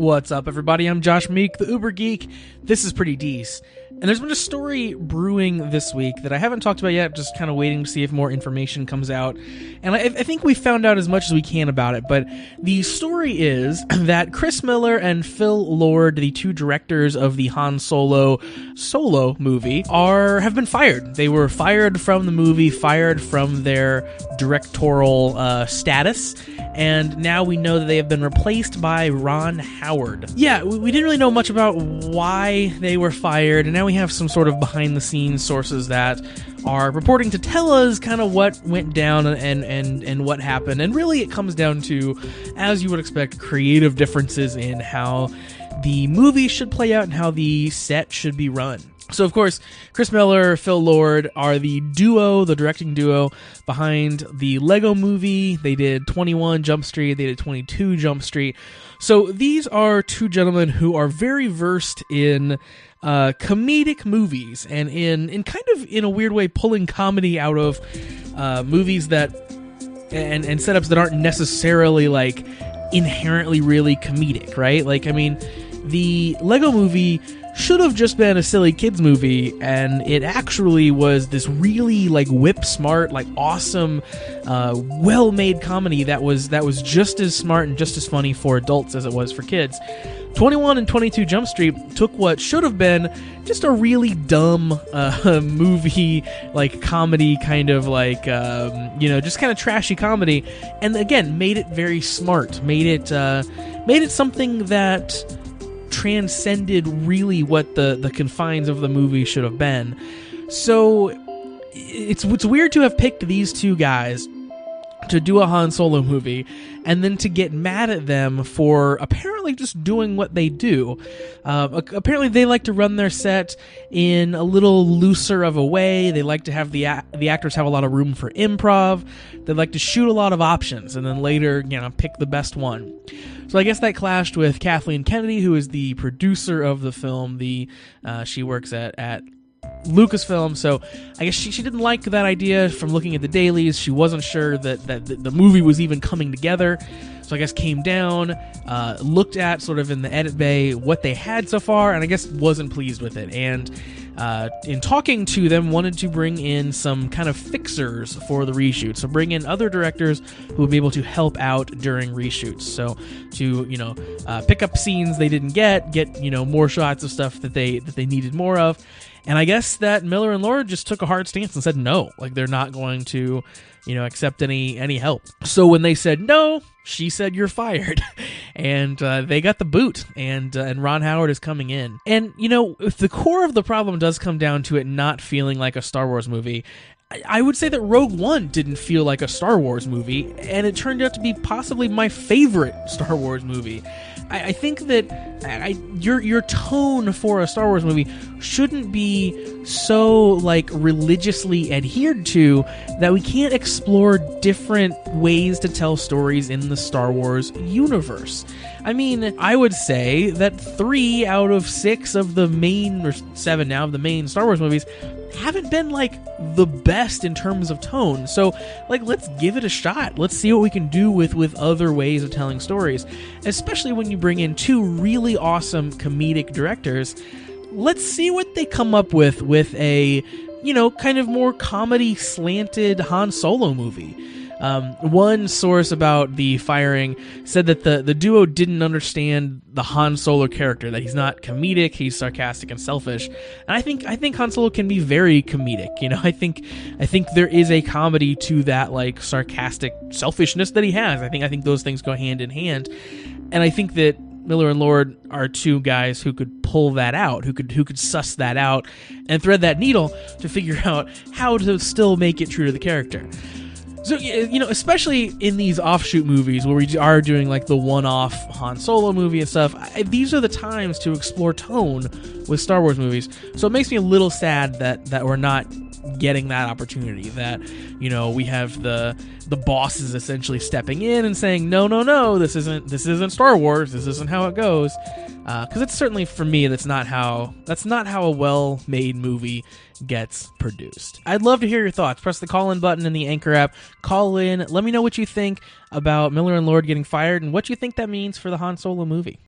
What's up, everybody? I'm Josh Meek, the Uber Geek. This is Pretty Decent. And there's been a story brewing this week that I haven't talked about yet, just kind of waiting to see if more information comes out. And I think we found out as much as we can about it, but the story is that Chris Miller and Phil Lord, the two directors of the Han Solo movie, have been fired. They were fired from the movie, fired from their directorial status, and now we know that they have been replaced by Ron Howard. Yeah, we didn't really know much about why they were fired, and now we have some sort of behind-the-scenes sources that are purporting to tell us kind of what went down and what happened. And really it comes down to, as you would expect, creative differences in how the movie should play out and how the set should be run. So, of course, Chris Miller, Phil Lord are the directing duo behind the Lego movie. They did 21 Jump Street, they did 22 Jump Street. So these are two gentlemen who are very versed in comedic movies and in kind of, in a weird way, pulling comedy out of movies that and setups that aren't necessarily like inherently really comedic, right? Like, I mean, the Lego movie should have just been a silly kids movie, and it actually was this really like whip smart, like awesome, well-made comedy that was just as smart and just as funny for adults as it was for kids. 21 and 22 Jump Street took what should have been just a really dumb movie, like comedy, kind of like just kind of trashy comedy, and again made it very smart, made it something that transcended really what the confines of the movie should have been. So it's weird to have picked these two guys to do a Han Solo movie and then to get mad at them for apparently just doing what they do. Apparently they like to run their set in a little looser of a way. They like to have the actors have a lot of room for improv. They like to shoot a lot of options and then later, pick the best one. So I guess that clashed with Kathleen Kennedy, who is the producer of the film. She works at Lucasfilm, so I guess she didn't like that idea from looking at the dailies. She wasn't sure that the movie was even coming together, so I guess came down, looked at sort of in the edit bay what they had so far, and I guess wasn't pleased with it, and in talking to them, wanted to bring in some kind of fixers for the reshoot. So bring in other directors who would be able to help out during reshoots. So to pick up scenes they didn't get more shots of stuff that they needed more of. And I guess that Miller and Lord just took a hard stance and said no, like they're not going to, accept any help. So when they said no, she said you're fired, and they got the boot, and Ron Howard is coming in. And if the core of the problem does come down to it not feeling like a Star Wars movie, I would say that Rogue One didn't feel like a Star Wars movie, and it turned out to be possibly my favorite Star Wars movie. I think that your tone for a Star Wars movie shouldn't be so like religiously adhered to that we can't explore different ways to tell stories in the Star Wars universe. I mean, I would say that 3 out of 6 of the main, or 7 now, of the main Star Wars movies haven't been like the best in terms of tone. So like, let's give it a shot. Let's see what we can do with other ways of telling stories, especially when you bring in 2 really awesome comedic directors. Let's see what they come up with a kind of more comedy slanted Han Solo movie. One source about the firing said that the duo didn't understand the Han Solo character, that he's not comedic, he's sarcastic and selfish. And I think Han Solo can be very comedic. I think there is a comedy to that like sarcastic selfishness that he has. I think those things go hand in hand. And I think that Miller and Lord are 2 guys who could pull that out, who could suss that out and thread that needle to figure out how to still make it true to the character. So, especially in these offshoot movies where we are doing like the one-off Han Solo movie and stuff, these are the times to explore tone with Star Wars movies. So it makes me a little sad that we're not getting that opportunity, that we have the bosses essentially stepping in and saying no, this isn't Star Wars, this isn't how it goes, because it's certainly, for me, that's not how a well-made movie gets produced. I'd love to hear your thoughts. Press the call-in button in the Anchor app, call in, let me know what you think about Miller and Lord getting fired and what you think that means for the Han Solo movie.